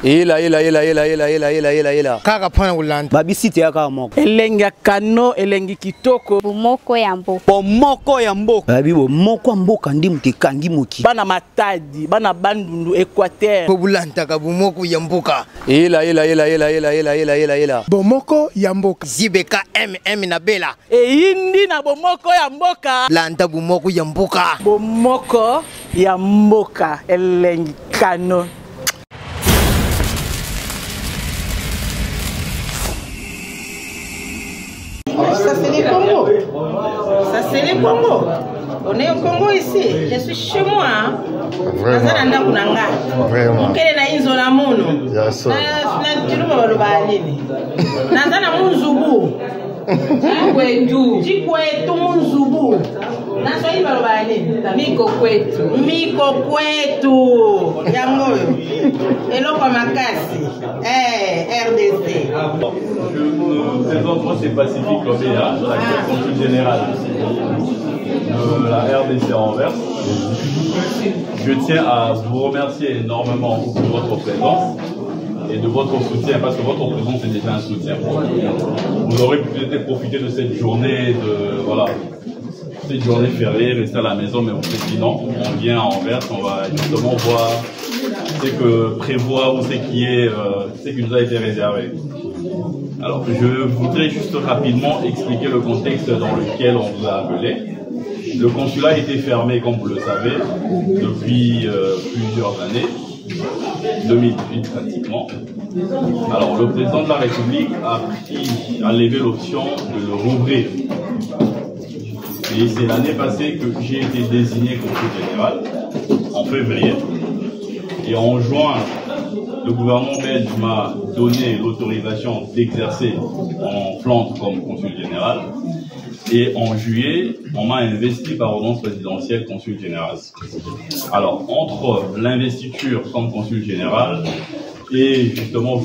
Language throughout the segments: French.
Ela. Kaka pana ulanda. Babisite ya kaka moko. Elengi kano, elengi kitoko. Bomoko ya mboka. Bomoko ya mboka. Babi bomoko ya mboka ndi mutekangi moki. Bana Matadi, bana Bandundu, Équateur. Bobulanta ka bomoko ya mboka. Ela. Bomoko ya mboka. Zibeka MM na Bela. Eyindi na bomoko ya mboka. Lanta bomoko ya mboka. Bomoko ya mboka, elengi kano. Ça c'est les Congo. Ça c'est les Congo. On est au Congo ici. Je suis chez moi. Vraiment. Vraiment. Quelle est la Inzola Mono? Nazana Munzubu. Chikwetu Munzubu. Naswahili balobani. Miko kwetu. Yangoyo. Eloko makasi. RDC. Je me présente, moi c'est Pacifique Lobéa, la consul générale de la RDC Anvers. Je tiens à vous remercier énormément de votre présence et de votre soutien, parce que votre présence est déjà un soutien pour nous. Vous aurez peut-être profité de cette journée cette journée fériée, rester à la maison, mais on fait sinon, on vient à Anvers, on va justement voir ce que prévoit ou ce qui nous a été réservé. Alors, je voudrais juste rapidement expliquer le contexte dans lequel on vous a appelé. Le consulat a été fermé, comme vous le savez, depuis plusieurs années, 2018 pratiquement. Alors, le président de la République a levé l'option de le rouvrir. Et c'est l'année passée que j'ai été désigné consul général, en février. Et en juin, le gouvernement belge m'a donné l'autorisation d'exercer en Flandre comme consul général. Et en juillet, on m'a investi par ordonnance présidentielle consul général. Alors, entre l'investiture comme consul général et justement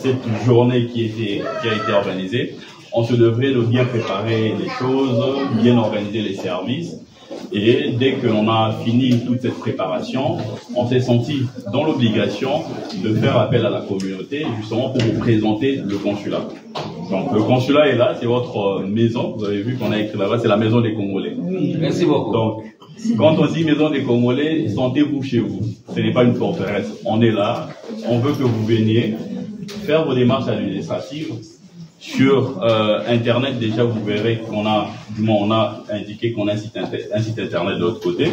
cette journée qui a été organisée, on se devrait de bien préparer les choses, bien organiser les services. Et dès qu'on a fini toute cette préparation, on s'est senti dans l'obligation de faire appel à la communauté justement pour vous présenter le consulat. Donc le consulat est là, c'est votre maison. Vous avez vu qu'on a écrit là-bas, c'est la maison des Congolais. Merci beaucoup. Donc quand on dit maison des Congolais, sentez-vous chez vous. Ce n'est pas une forteresse. On est là, on veut que vous veniez faire vos démarches administratives. Sur Internet, déjà, vous verrez qu'on a, du moins, on a indiqué qu'on a un site Internet de l'autre côté.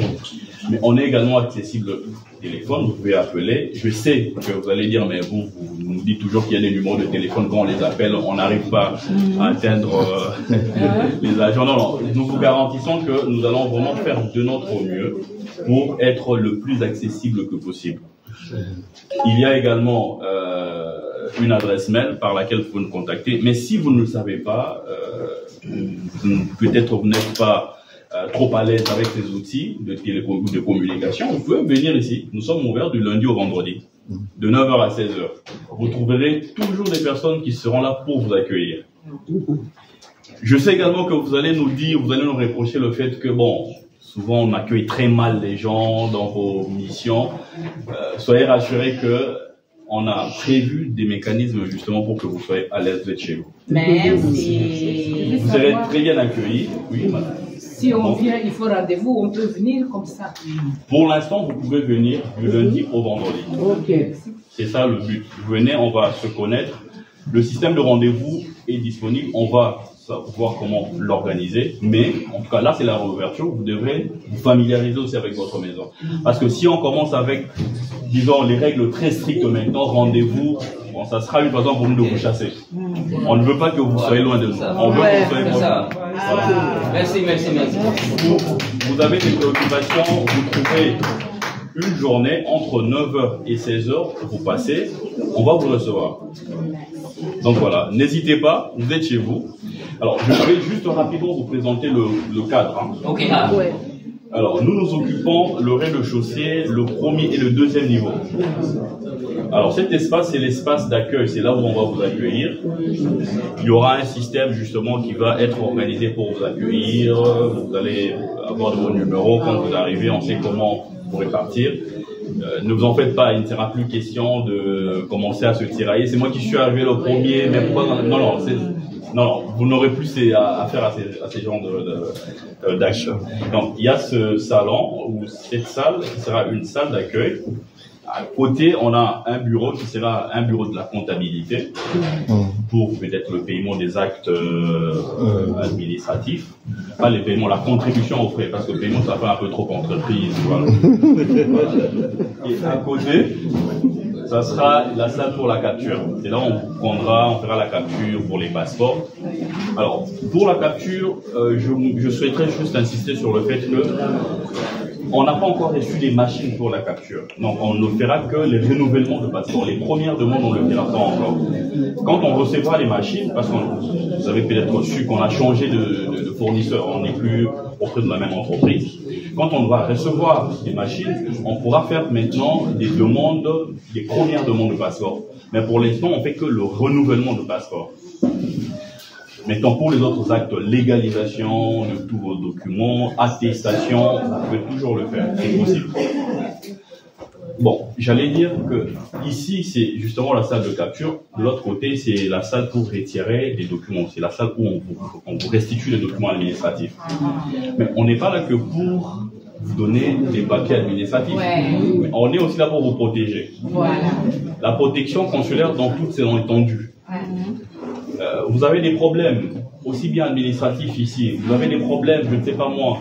Mais on est également accessible au téléphone. Vous pouvez appeler. Je sais que vous allez dire, mais vous nous dites toujours qu'il y a des numéros de téléphone. Quand on les appelle, on n'arrive pas à atteindre les agents. Non, nous vous garantissons que nous allons vraiment faire de notre mieux pour être le plus accessible que possible. Il y a également une adresse mail par laquelle vous pouvez nous contacter. Mais si vous ne le savez pas, peut-être vous n'êtes pas trop à l'aise avec ces outils de communication, vous pouvez venir ici. Nous sommes ouverts du lundi au vendredi, de 9h à 16h. Vous trouverez toujours des personnes qui seront là pour vous accueillir. Je sais également que vous allez nous dire, vous allez nous reprocher le fait que, bon, souvent on accueille très mal les gens dans vos missions. Soyez rassurés que on a prévu des mécanismes justement pour que vous soyez à l'aise d'être chez vous. Merci. Vous serez très bien accueillis. Oui, madame. Si on vient, il faut rendez-vous, on peut venir comme ça. Pour l'instant, vous pouvez venir du lundi au vendredi. Ok. C'est ça le but. Venez, on va se connaître. Le système de rendez-vous est disponible. On va voir comment l'organiser. Mais en tout cas, là, c'est la réouverture. Vous devrez vous familiariser aussi avec votre maison. Parce que si on commence avec, disons, les règles très strictes maintenant, rendez-vous, bon, ça sera une façon pour nous de vous chasser. On ne veut pas que vous soyez loin de nous. On veut que vous soyez proche. Voilà. Merci. Vous avez des préoccupations, vous trouvez une journée entre 9h et 16h, vous passez, on va vous recevoir. Donc voilà, n'hésitez pas, vous êtes chez vous. Alors, je vais juste rapidement vous présenter le cadre. Hein. Ok. Ouais. Alors, nous nous occupons le rez-de-chaussée, le premier et le deuxième niveau. Alors, cet espace, c'est l'espace d'accueil. C'est là où on va vous accueillir. Il y aura un système, justement, qui va être organisé pour vous accueillir. Vous allez avoir de vos numéros. Quand vous arrivez, on sait comment vous répartir. ne vous en faites pas, il ne sera plus question de commencer à se tirailler. C'est moi qui suis arrivé le premier, mais pourquoi? Non, vous n'aurez plus affaire à ces genres d'actions. Donc, il y a ce salon, ou cette salle, qui sera une salle d'accueil. À côté, on a un bureau qui sera un bureau de la comptabilité pour peut-être le paiement des actes administratifs. Pas les paiements, la contribution aux frais, parce que le paiement, ça fait un peu trop entreprise. Voilà. Et à côté, ça sera la salle pour la capture. C'est là où on fera la capture pour les passeports. Alors, pour la capture, je souhaiterais juste insister sur le fait que on n'a pas encore reçu des machines pour la capture. Donc, on ne fera que les renouvellements de passeports. Les premières demandes, on ne le fera pas encore. Quand on recevra les machines, parce que vous avez peut-être su qu'on a changé de fournisseur, on n'est plus auprès de la même entreprise. Quand on va recevoir des machines, on pourra faire maintenant des premières demandes de passeport. Mais pour l'instant, on fait que le renouvellement de passeport. Maintenant, pour les autres actes, légalisation de tous vos documents, attestation, vous pouvez toujours le faire, c'est possible. Bon, j'allais dire que ici, c'est justement la salle de capture. De l'autre côté, c'est la salle pour retirer des documents. C'est la salle où on vous restitue les documents administratifs. Mais on n'est pas là que pour vous donner des papiers administratifs. Ouais. On est aussi là pour vous protéger. Voilà. La protection consulaire dans toutes ses étendues. Vous avez des problèmes, aussi bien administratifs ici, vous avez des problèmes, je ne sais pas moi,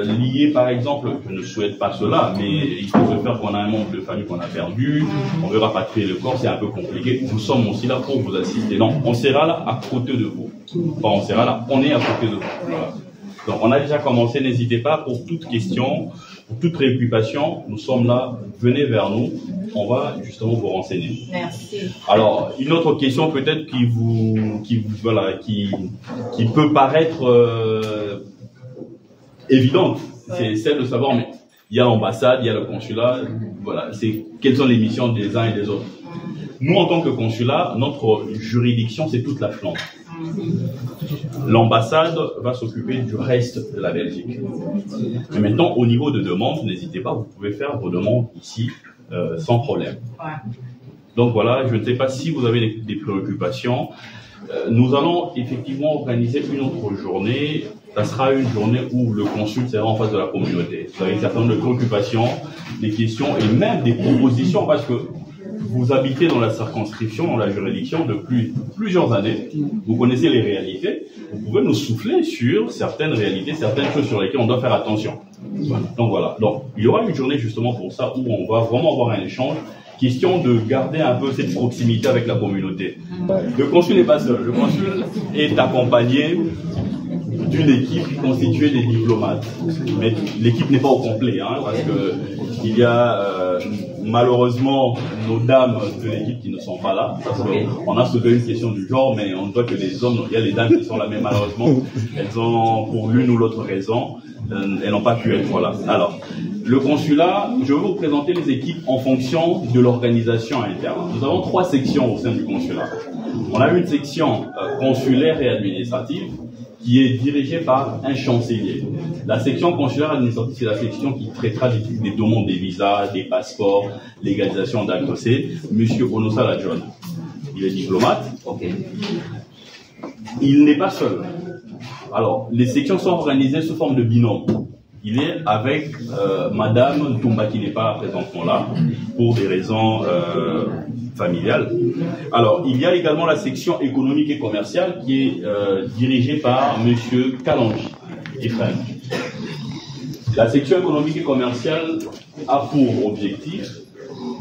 liés par exemple, je ne souhaite pas cela, mais il faut se faire qu'on a un membre de famille qu'on a perdu, on veut rapatrier le corps, c'est un peu compliqué. Nous sommes aussi là pour vous assister. Donc, on sera là à côté de vous. Enfin, on sera là, on est à côté de vous. Voilà. Donc, on a déjà commencé, n'hésitez pas pour toute question, pour toute préoccupation, nous sommes là, venez vers nous, on va justement vous renseigner. Merci. Alors, une autre question peut-être qui peut paraître évidente, c'est celle de savoir, mais il y a l'ambassade, il y a le consulat, voilà, quelles sont les missions des uns et des autres. Nous, en tant que consulat, notre juridiction, c'est toute la Flandre. L'ambassade va s'occuper du reste de la Belgique. Mais maintenant, au niveau de demande, n'hésitez pas, vous pouvez faire vos demandes ici sans problème. Donc voilà, je ne sais pas si vous avez des préoccupations. Nous allons effectivement organiser une autre journée. Ça sera une journée où le consul sera en face de la communauté. Vous avez un certain nombre de préoccupations, des questions et même des propositions parce que vous habitez dans la circonscription, dans la juridiction depuis plusieurs années. Vous connaissez les réalités. Vous pouvez nous souffler sur certaines réalités, certaines choses sur lesquelles on doit faire attention. Donc voilà. Donc il y aura une journée justement pour ça où on va vraiment avoir un échange. Question de garder un peu cette proximité avec la communauté. Le consul n'est pas seul. Le consul est accompagné d'une équipe constituée des diplomates. Mais l'équipe n'est pas au complet, hein, parce que il y a malheureusement nos dames de l'équipe qui ne sont pas là. Parce qu'on a soulevé une question du genre, mais on voit que les hommes, il y a les dames qui sont là, mais malheureusement, elles ont pour l'une ou l'autre raison, elles n'ont pas pu être là. Alors, le consulat, je vais vous présenter les équipes en fonction de l'organisation interne. Nous avons 3 sections au sein du consulat. On a une section consulaire et administrative qui est dirigée par un chancelier. La section consulaire administrative, c'est la section qui traitera des demandes des visas, des passeports, légalisation d'actes. C'est M. Onosala John. Il est diplomate. Okay. Il n'est pas seul. Alors, les sections sont organisées sous forme de binôme. Il est avec Madame Ntumba qui n'est pas présentement là pour des raisons familiales. Alors, il y a également la section économique et commerciale qui est dirigée par Monsieur Kalanji Ephraim. La section économique et commerciale a pour objectif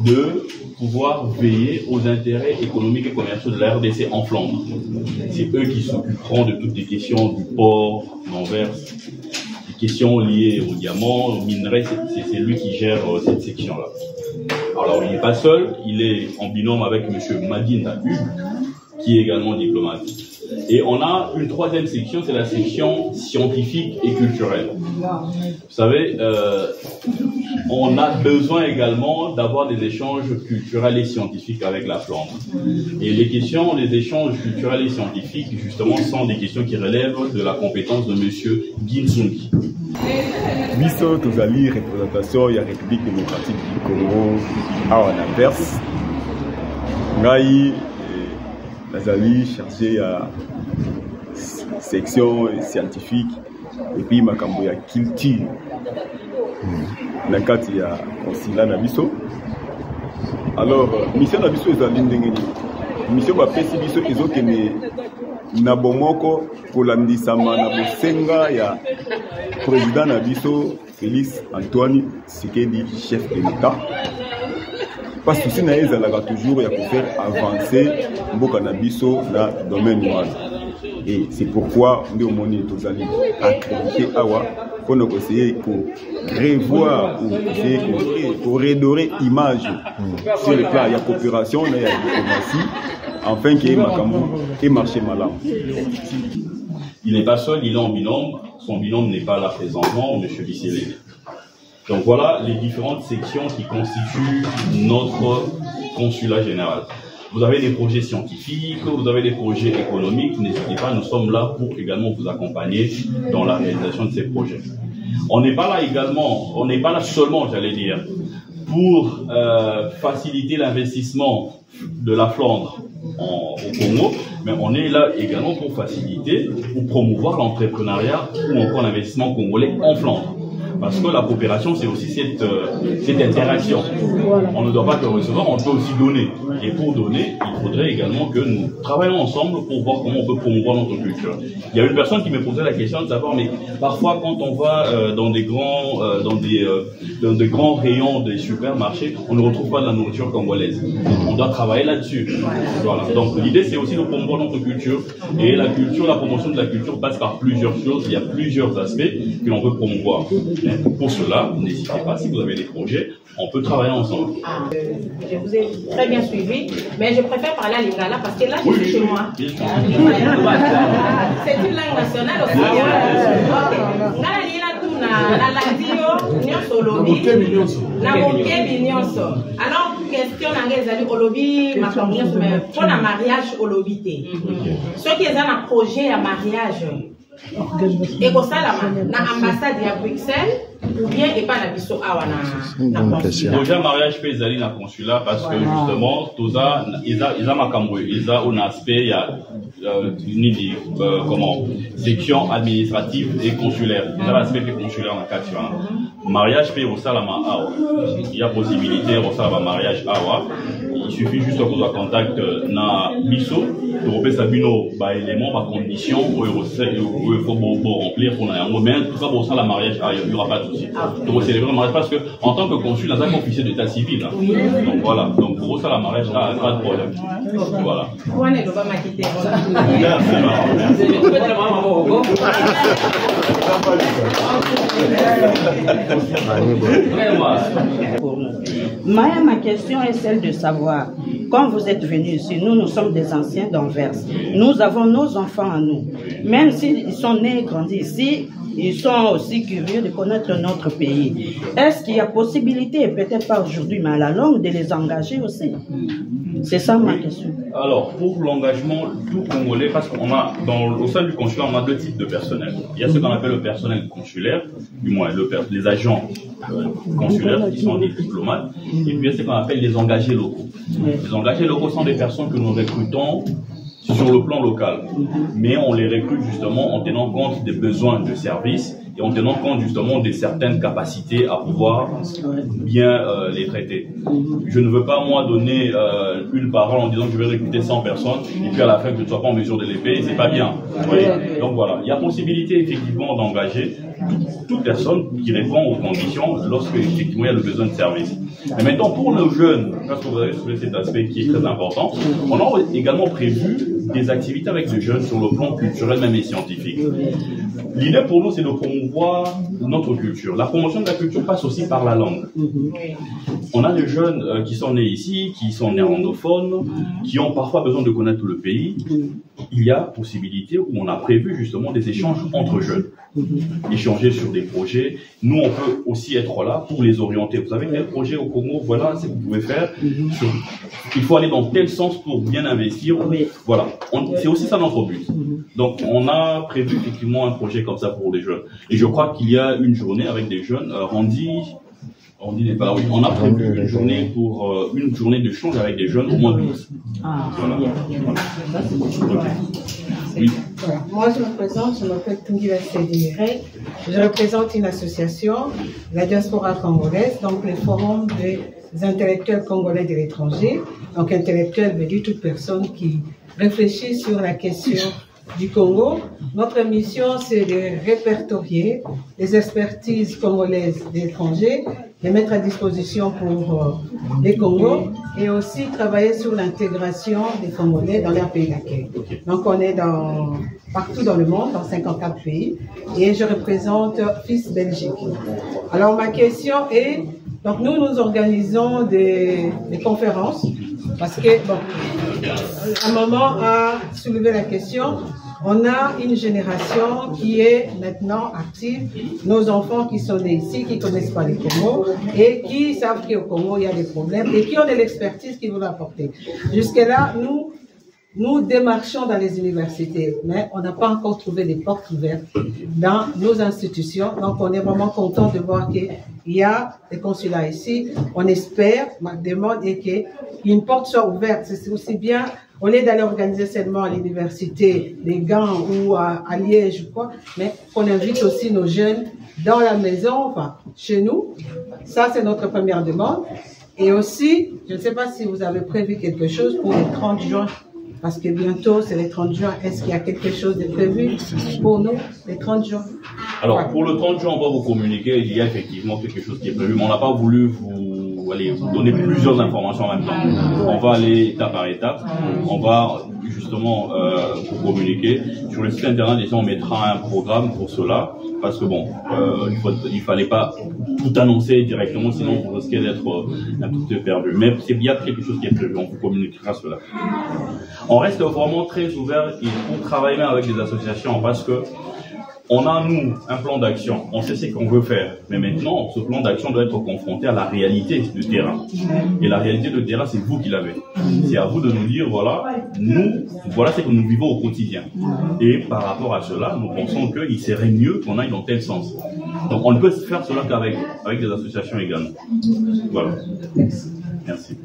de pouvoir veiller aux intérêts économiques et commerciaux de la RDC en Flandre. C'est eux qui s'occuperont de toutes les questions du port d'Anvers, questions liées aux diamants, aux minerais, c'est lui qui gère cette section-là. Alors, il n'est pas seul, il est en binôme avec M. Madina Hug, qui est également diplomate. Et on a une 3e section, c'est la section scientifique et culturelle. Vous savez, on a besoin également d'avoir des échanges culturels et scientifiques avec la Flandre. Et les échanges culturels et scientifiques, justement, sont des questions qui relèvent de la compétence de M. Ginsungi. Biso tozali représentation ya République démocratique du Congo awa na Verse. Ngai nazali chargé ya section scientifique et puis makambo ya culture na kati ya consulat na biso. Alors mission na biso ezali ndenge nini? Mission bapesi biso ezokende na bomoko kolandisama na bosenga ya président na biso Félix Antoine Tshisekedi, chef de l'État. Parce que si na ezalaka toujours ya faire avancer mboka na biso na domaine wana. Et c'est pourquoi nous avons tozali accrédité awa pour nous essayer pour revoir ou essayer pour redorer image sur le plan de la coopération et de la diplomatie afin qu'il y ait makambo et marché malin. Il n'est pas seul, il est en binôme. Son binôme n'est pas là présentement, M. Bissélé. Donc voilà les différentes sections qui constituent notre consulat général. Vous avez des projets scientifiques, vous avez des projets économiques, n'hésitez pas, nous sommes là pour également vous accompagner dans la réalisation de ces projets. On n'est pas là également, on n'est pas là seulement, j'allais dire, pour faciliter l'investissement de la Flandre au Congo, mais on est là également pour faciliter, pour promouvoir l'entrepreneuriat ou encore l'investissement congolais en Flandre. Parce que la coopération, c'est aussi cette interaction. On ne doit pas que recevoir, on peut aussi donner. Et pour donner, il faudrait également que nous travaillions ensemble pour voir comment on peut promouvoir notre culture. Il y a une personne qui me posait la question de savoir, mais parfois quand on va dans des grands rayons des supermarchés, on ne retrouve pas de la nourriture congolaise. On doit travailler là-dessus. Voilà. Donc l'idée, c'est aussi de promouvoir notre culture. Et la culture, la promotion de la culture passe par plusieurs choses. Il y a plusieurs aspects que l'on peut promouvoir. Pour cela, n'hésitez pas, si vous avez des projets, on peut travailler ensemble. Je vous ai très bien suivi, mais je préfère parler à l'Ingala parce que là, je suis chez moi. C'est une langue nationale aussi. Alors, question olobi pour le mariage olobi. Ceux qui ont un projet à mariage, et comme ça, la ambassade à Bruxelles, ou bien et pas la biso awa na consulat. Projet mariage peut aller na consulat parce que justement, toza ils a makambo, ils a un aspect, il y a comment section administrative et consulaire. Il y a l'aspect consulaire dans le cas mariage peut au salama awa. Il y a possibilité au salama mariage awa. Il suffit juste qu'on soit contact na biso, de repérer sa bino ba éléments, ba conditions où il faut remplir pour la mais en tout cas pour ça la mariage il y aura pas de souci. Donc célébrer le mariage parce que en tant que consul, on a un officier d'état civil. Hein. Donc voilà, donc pour ça la mariage pas de problème. Voilà. Ma question est celle de savoir, quand vous êtes venus ici, nous sommes des anciens d'Anvers, nous avons nos enfants à nous, même s'ils sont nés et grandis ici, ils sont aussi curieux de connaître notre pays. Est-ce qu'il y a possibilité, peut-être pas aujourd'hui, mais à la longue, de les engager aussi? C'est ça ma question. Alors, pour l'engagement tout congolais, parce qu'on a, au sein du consulat, on a deux types de personnel. Il y a ce qu'on appelle le personnel consulaire, du moins les agents consulaires qui sont des diplomates, et puis il y a ce qu'on appelle les engagés locaux. Les engagés locaux sont des personnes que nous recrutons sur le plan local, mais on les recrute justement en tenant compte des besoins de service et en tenant compte justement de certaines capacités à pouvoir bien les traiter. Je ne veux pas moi donner une parole en disant que je vais recruter 100 personnes et puis à la fin que je ne sois pas en mesure de les payer, c'est pas bien. Donc voilà, il y a possibilité effectivement d'engager toute personne qui répond aux conditions lorsque effectivement il y a le besoin de service. Mais maintenant pour le jeune, parce que vous avez soulevé cet aspect qui est très important, on a également prévu des activités avec les jeunes sur le plan culturel même et scientifique. L'idée pour nous c'est de promouvoir notre culture. La promotion de la culture passe aussi par la langue. On a des jeunes qui sont nés ici, qui sont néerlandophones, qui ont parfois besoin de connaître le pays. Il y a possibilité où on a prévu justement des échanges entre jeunes. Échanger sur des projets. Nous, on peut aussi être là pour les orienter. Vous savez quel projet au Congo, voilà ce que vous pouvez faire. Il faut aller dans tel sens pour bien investir. Voilà. C'est aussi ça notre but. Donc, on a prévu effectivement un projet comme ça pour les jeunes. Et je crois qu'il y a une journée avec des jeunes. Randy n'est pas là, oui. On a prévu une journée pour une journée d'échange avec des jeunes au mois d'août. Ah, voilà. Oui. Voilà. Moi, je me présente, je m'appelle Tungila Sédimire. Je représente une association, la diaspora congolaise, donc le forum des intellectuels congolais de l'étranger. Donc, intellectuel veut dire toute personne qui réfléchit sur la question du Congo. Notre mission, c'est de répertorier les expertises congolaises de l'étranger, les mettre à disposition pour les Congos et aussi travailler sur l'intégration des Congolais dans leur pays d'accueil. Donc on est partout dans le monde, dans 54 pays, et je représente FIS Belgique. Alors ma question est, donc nous organisons des conférences, parce que, bon, un moment a soulevé la question. On a une génération qui est maintenant active, nos enfants qui sont nés ici, qui ne connaissent pas les Congo et qui savent qu'au Congo il y a des problèmes et qui ont de l'expertise qu'ils veulent apporter. Jusque-là, nous démarchons dans les universités, mais on n'a pas encore trouvé des portes ouvertes dans nos institutions. Donc on est vraiment content de voir qu'il y a des consulats ici. On espère, ma demande est qu'une porte soit ouverte. C'est aussi bien, au lieu d'aller organiser seulement à l'université, les Gants ou à Liège ou quoi, mais qu'on invite aussi nos jeunes dans la maison, enfin chez nous. Ça, c'est notre première demande. Et aussi, je ne sais pas si vous avez prévu quelque chose pour le 30 juin. Parce que bientôt, c'est le 30 juin. Est-ce qu'il y a quelque chose de prévu pour nous, le 30 juin? Alors, pour le 30 juin, on va vous communiquer. Il y a effectivement quelque chose qui est prévu, mais on n'a pas voulu vous donner plusieurs informations en même temps. On va aller étape par étape. On va justement vous communiquer. Sur le site internet, on mettra un programme pour cela. Parce que bon, il fallait pas tout annoncer directement, sinon on risquait d'être un tout peu perdu. Mais il y a quelque chose qui est prévu, on vous communiquera cela. On reste vraiment très ouvert et on travaille même avec des associations parce que on a, nous, un plan d'action. On sait ce qu'on veut faire. Mais maintenant, ce plan d'action doit être confronté à la réalité du terrain. Et la réalité du terrain, c'est vous qui l'avez. C'est à vous de nous dire, voilà, voilà ce que nous vivons au quotidien. Et par rapport à cela, nous pensons qu'il serait mieux qu'on aille dans tel sens. Donc, on ne peut faire cela qu'avec des associations également. Voilà. Merci.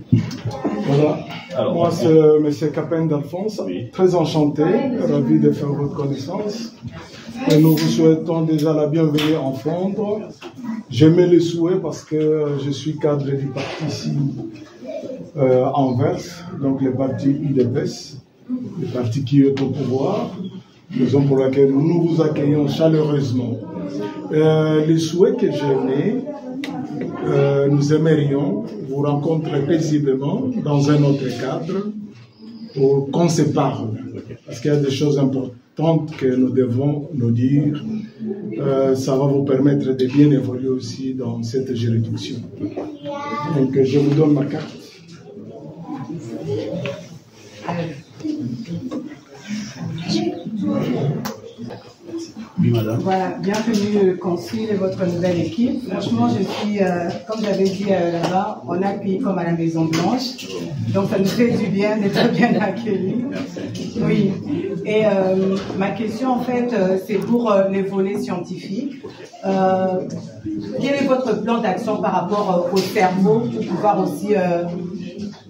Voilà. Alors, moi, c'est M. Capen d'Alphonse. Oui. Très enchanté, ravi de faire votre connaissance. Et nous vous souhaitons déjà la bienvenue en Flandre. Je mets le souhait parce que je suis cadre du parti ici à Anvers, donc le parti UDPS, le parti qui est au pouvoir, raison pour laquelle nous vous accueillons chaleureusement. Le souhait que j'ai mis, nous aimerions vous rencontrer paisiblement dans un autre cadre pour qu'on se parle, parce qu'il y a des choses importantes que nous devons nous dire. Ça va vous permettre de bien évoluer aussi dans cette juridiction. Donc je vous donne ma carte. Oui, madame. Voilà, bienvenue Consul et votre nouvelle équipe. Franchement, je suis, comme j'avais dit là-bas, on a accueilli comme à la Maison Blanche. Donc ça nous fait du bien d'être bien accueillis. Oui. Et ma question, en fait, c'est pour les volets scientifiques. Quel est votre plan d'action par rapport au cerveau pour pouvoir aussi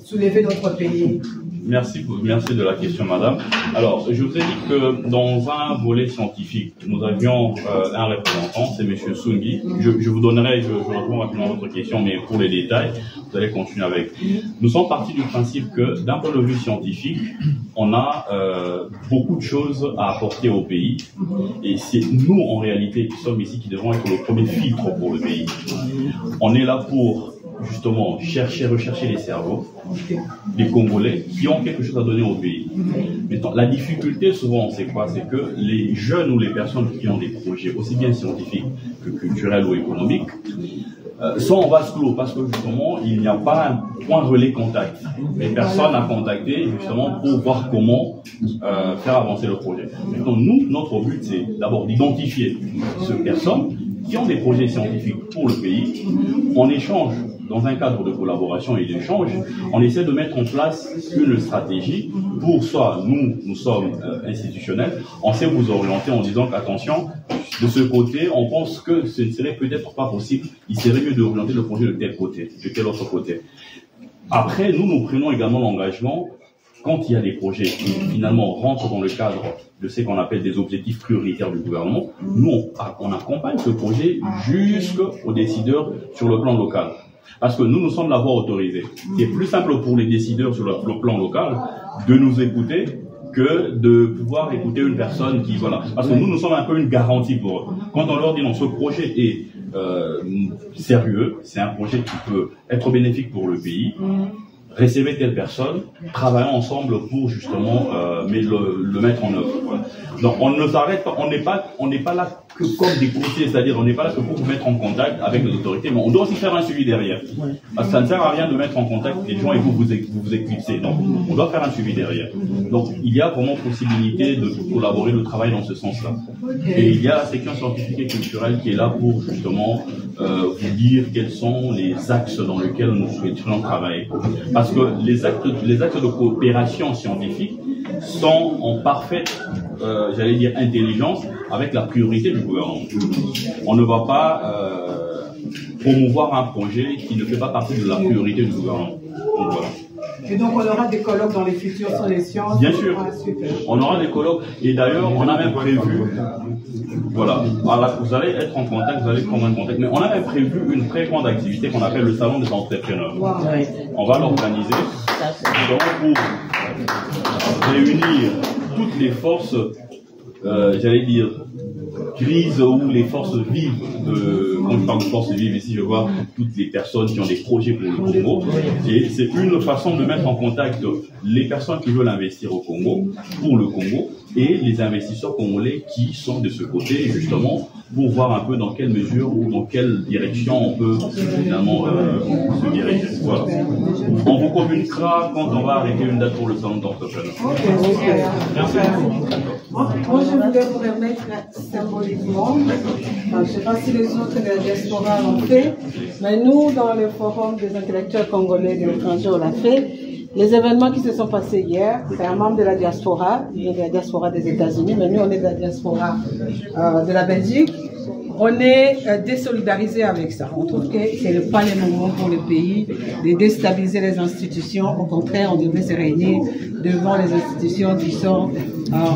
soulever notre pays? Merci de la question, madame. Alors, je vous ai dit que dans un volet scientifique, nous avions un représentant, c'est M. Sungi. Je vous donnerai, je réponds rapidement à votre question, mais pour les détails, vous allez continuer avec. Nous sommes partis du principe que, d'un point de vue scientifique, on a beaucoup de choses à apporter au pays. Et c'est nous, en réalité, qui sommes ici, qui devons être le premier filtre pour le pays. On est là pour justement rechercher les cerveaux des Congolais qui ont quelque chose à donner au pays. Maintenant, la difficulté souvent, c'est quoi? C'est que les jeunes ou les personnes qui ont des projets aussi bien scientifiques que culturels ou économiques sont en vase clos parce que justement, il n'y a pas un point relais contact. Les personnes à contacter justement pour voir comment faire avancer le projet. Maintenant, nous, notre but, c'est d'abord d'identifier ces personnes qui ont des projets scientifiques pour le pays. On échange dans un cadre de collaboration et d'échange, on essaie de mettre en place une stratégie pour soit nous sommes institutionnels, on sait vous orienter en disant qu'attention, de ce côté, on pense que ce ne serait peut-être pas possible. Il serait mieux d'orienter le projet de tel côté, de tel autre côté. Après, nous prenons également l'engagement, quand il y a des projets qui finalement rentrent dans le cadre de ce qu'on appelle des objectifs prioritaires du gouvernement, nous, on accompagne ce projet jusqu'aux décideurs sur le plan local. Parce que nous sommes la voie autorisée. C'est plus simple pour les décideurs sur le plan local de nous écouter que de pouvoir écouter une personne qui, voilà. Parce que nous sommes un peu une garantie pour eux. Quand on leur dit non, ce projet est sérieux, c'est un projet qui peut être bénéfique pour le pays, recevez telle personne, travaillons ensemble pour justement le mettre en œuvre. Voilà. Donc on ne s'arrête pas, on n'est pas là que comme des courtiers, c'est-à-dire on n'est pas là que pour vous mettre en contact avec les autorités, mais on doit aussi faire un suivi derrière. Parce que ça ne sert à rien de mettre en contact des gens et vous éclipsez. Donc on doit faire un suivi derrière. Donc il y a vraiment possibilité de collaborer, de travailler dans ce sens-là. Et il y a la section scientifique et culturelle qui est là pour justement vous dire quels sont les axes dans lesquels nous souhaiterions travailler. Parce que les actes de coopération scientifique sont en parfaite, j'allais dire, intelligence avec la priorité du gouvernement. On ne va pas promouvoir un projet qui ne fait pas partie de la priorité du gouvernement. Donc, voilà. Et donc on aura des colloques dans les futurs sur les sciences. Bien sûr, on aura des colloques. Et d'ailleurs, on a même prévu, voilà, vous allez être en contact, vous allez prendre un contact, mais on a même prévu une très grande activité qu'on appelle le salon des entrepreneurs. Wow. On va l'organiser pour réunir toutes les forces, j'allais dire, grises ou les forces vives. Quand je parle de forces vives ici, je vois toutes les personnes qui ont des projets pour le Congo. Et c'est une façon de mettre en contact les personnes qui veulent investir au Congo, pour le Congo, et les investisseurs congolais qui sont de ce côté, justement, pour voir un peu dans quelle mesure ou dans quelle direction on peut finalement se diriger. Voilà. On vous communiquera quand on va arrêter une date pour le salon d'entrepreneurs. Merci. Moi, je voulais vous remettre symboliquement, je ne sais pas si les autres de la diaspora l'ont fait, mais nous, dans le forum des intellectuels congolais de l'étranger, on l'a fait. Les événements qui se sont passés hier, c'est un membre de la diaspora, il y a de la diaspora des États-Unis, mais nous, on est de la diaspora de la Belgique. On est désolidarisé avec ça. On trouve que ce n'est pas le moment pour le pays de déstabiliser les institutions. Au contraire, on devrait se réunir devant les institutions qui sont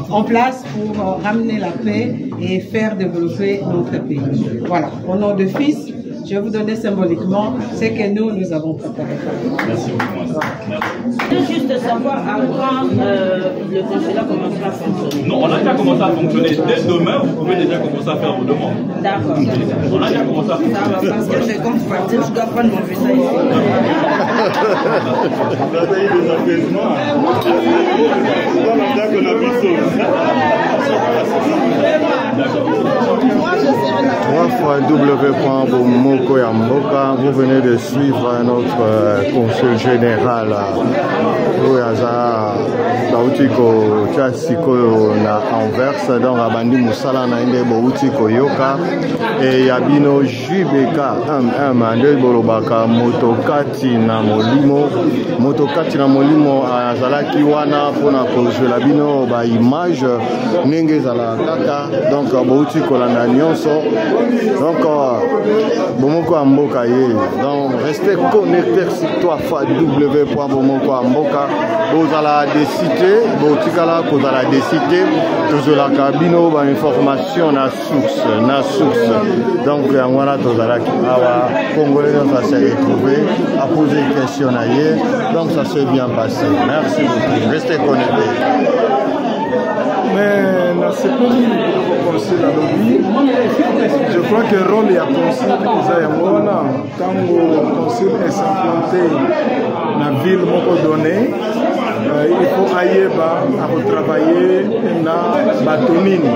en place pour ramener la paix et faire développer notre pays. Voilà. Au nom de Fils, je vais vous donner symboliquement ce que nous avons préparé. Merci beaucoup. Je veux juste savoir à quand le consulat commencera à fonctionner. Non, on a déjà commencé à fonctionner. Dès demain, vous pouvez déjà commencer à faire vos demandes. D'accord. On a déjà commencé à fonctionner. Ça va, parce que je compte partir, je dois prendre mon visa ici. Vous avez eu des apaisements. www.bomokoyamboka. Vous venez de suivre notre consul général Louaza Bautiko Tchasiko na Anvers donc abandi musala na inde Bautiko Yoka et Yabino Jubeka nde bolobaka motokati na molimo azalaki wana mpona kozwela bino ba image ndenge ezala kaka donc bauti kolanda nyonso donc bomoko ya mboka ye donc restez connectés sur toi www.bomoko ya mboka bozala décité botikala kozala décité tozolaka bino ba information na source donc yango wana tozalaki awa congolais va se retrouver à poser des questions à hier donc ça s'est bien passé. Merci beaucoup, restez connectés. Mais dans ce pays, je crois que le rôle est à consul quand le consul est implanté dans la ville donnée, il faut aller à travailler dans Batonine.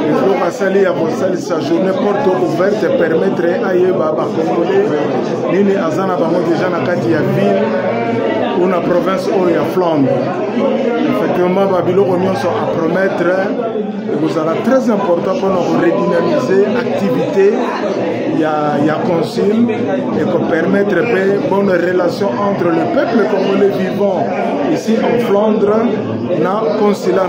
Il faut passer à sa journée porte ouverte et permettre à Congolais, Nini Azana Bango déjà dans la ville. ou la province où il y a Flandre. Effectivement, Babylone à promettre, vous allez très important pour nous redynamiser l'activité, il y a concile et pour permettre de bonnes relations entre le peuple congolais vivant ici en Flandre na consulat.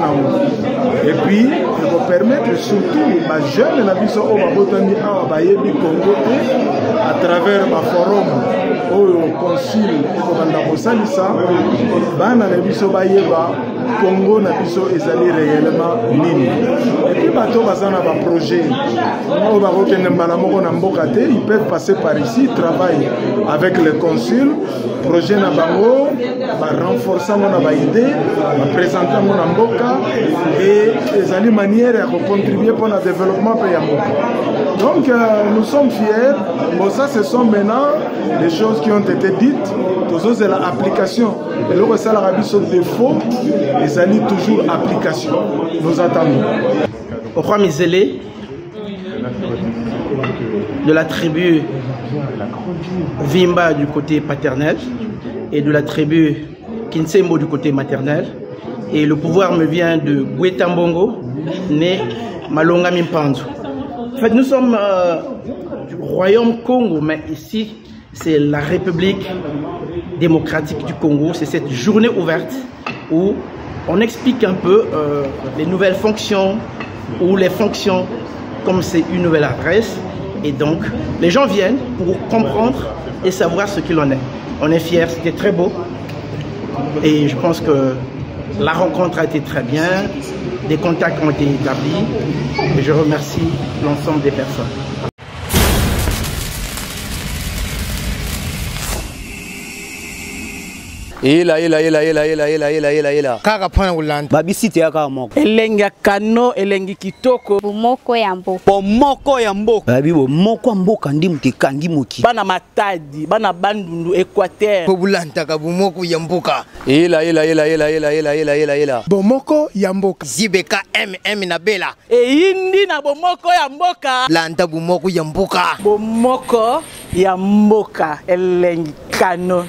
Et puis, pour permettre surtout les jeunes Congo à travers le forum au concile Congo na biso ezali réellement nini. Et puis bato bazana ba projet o ba kokende mbala moko na mboka te, ils peuvent passer par ici, travailler avec le consul, projet na bango ba renforcer mon ba idée, ba présenter mon mboka et ezali manière à contribuer pour le développement de mboka. Donc nous sommes fiers. Bon, ça ce sont maintenant les choses qui ont été dites. Toujours c'est l'application. Et le reste l'Arabie sur défaut, et ça dit toujours application. Nous attendons. Au roi Mizélé, de la tribu Vimba du côté paternel et de la tribu Kinsembo du côté maternel. Et le pouvoir me vient de Gwetambongo, né Malonga Mimpanzu. En fait, nous sommes du royaume Congo, mais ici, c'est la République démocratique du Congo. C'est cette journée ouverte où on explique un peu les nouvelles fonctions ou les fonctions comme c'est une nouvelle adresse. Et donc, les gens viennent pour comprendre et savoir ce qu'il en est. On est fiers, c'était très beau. Et je pense que la rencontre a été très bien. Des contacts ont été établis. Et je remercie l'ensemble des personnes. Kaka pana ulanda. Babisite ya kaka moko. Elengi kano, elengi kitoko. Bomoko ya mboka. Bomoko ya mboka. Babi bomoko ya mboka ndi muteka ndi muki. Bana Matadi, bana Bandundu, Équateur. Pobulanta ka bomoko ya mboka. Bomoko ya mboka. Zibeka na Bela. Indi na bomoko ya mboka. Lanta bomoko ya mboka. Bomoko ya mboka. Elengi kano.